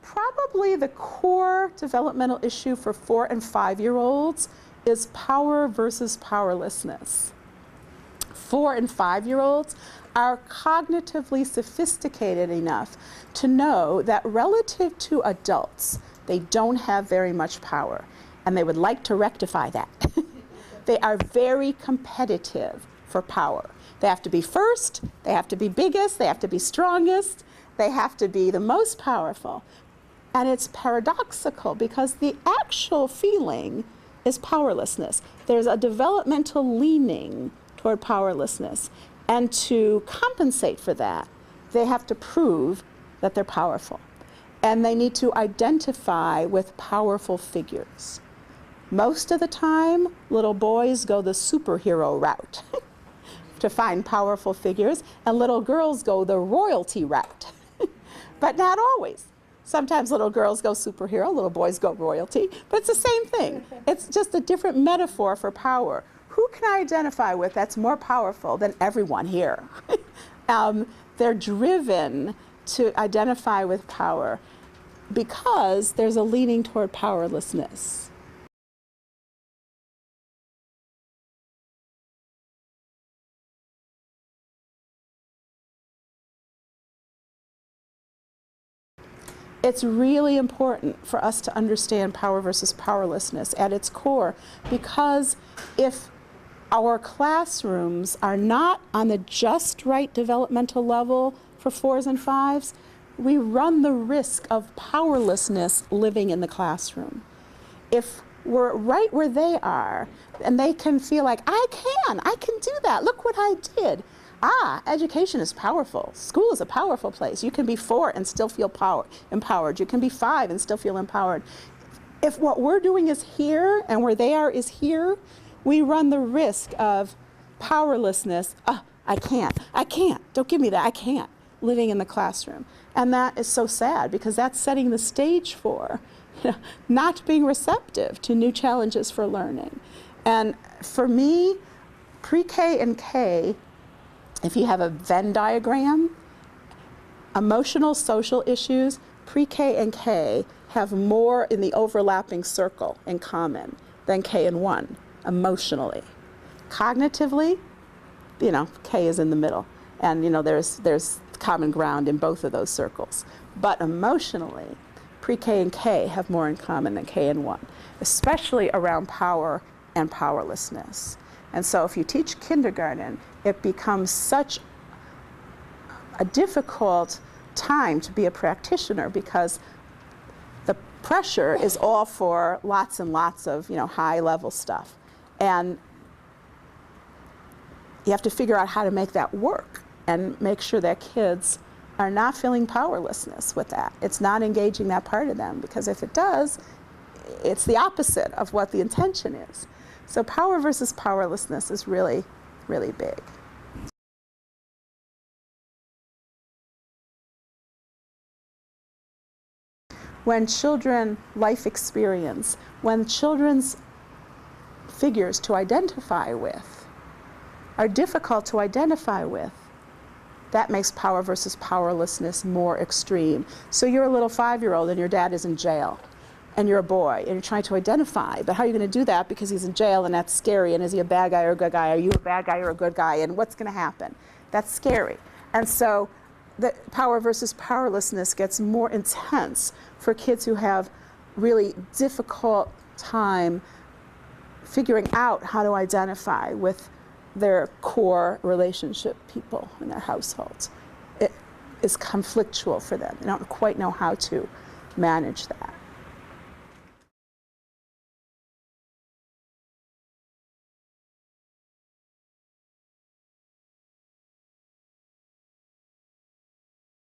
Probably the core developmental issue for 4- and 5-year-olds is power versus powerlessness. 4- and 5-year-olds are cognitively sophisticated enough to know that relative to adults, they don't have very much power, and they would like to rectify that. They are very competitive for power. They have to be first, they have to be biggest, they have to be strongest, they have to be the most powerful. And it's paradoxical because the actual feeling is powerlessness. There's a developmental leaning toward powerlessness. And to compensate for that, they have to prove that they're powerful. And they need to identify with powerful figures. Most of the time, little boys go the superhero route to find powerful figures, and little girls go the royalty route. But not always. Sometimes little girls go superhero, little boys go royalty, but it's the same thing. It's just a different metaphor for power. Who can I identify with that's more powerful than everyone here? They're driven to identify with power because there's a leaning toward powerlessness. It's really important for us to understand power versus powerlessness at its core, because if our classrooms are not on the just right developmental level for 4s and 5s, we run the risk of powerlessness living in the classroom. If we're right where they are, and they can feel like, I can do that, look what I did. Education is powerful. School is a powerful place. You can be 4 and still feel empowered. You can be 5 and still feel empowered. If what we're doing is here and where they are is here, we run the risk of powerlessness. I can't, don't give me that, I can't, living in the classroom. And that is so sad, because that's setting the stage for not being receptive to new challenges for learning. And for me, pre-K and K, if you have a Venn diagram, emotional social issues, pre-K and K have more in the overlapping circle in common than K and 1 emotionally. Cognitively, K is in the middle, and there's common ground in both of those circles. But emotionally, pre-K and K have more in common than K and 1, especially around power and powerlessness. And so if you teach kindergarten, it becomes such a difficult time to be a practitioner, because the pressure is all for lots and lots of high-level stuff. And you have to figure out how to make that work and make sure that kids are not feeling powerlessness with that. It's not engaging that part of them, because if it does, it's the opposite of what the intention is. So power versus powerlessness is really, really big. When children life experience, when children's figures to identify with are difficult to identify with, that makes power versus powerlessness more extreme. So you're a little 5-year-old and your dad is in jail, and you're a boy, and you're trying to identify, but how are you going to do that, because he's in jail and that's scary, and is he a bad guy or a good guy? Are you a bad guy or a good guy, and what's going to happen? That's scary. And so the power versus powerlessness gets more intense for kids who have really difficult time figuring out how to identify with their core relationship people in their households. It is conflictual for them. They don't quite know how to manage that.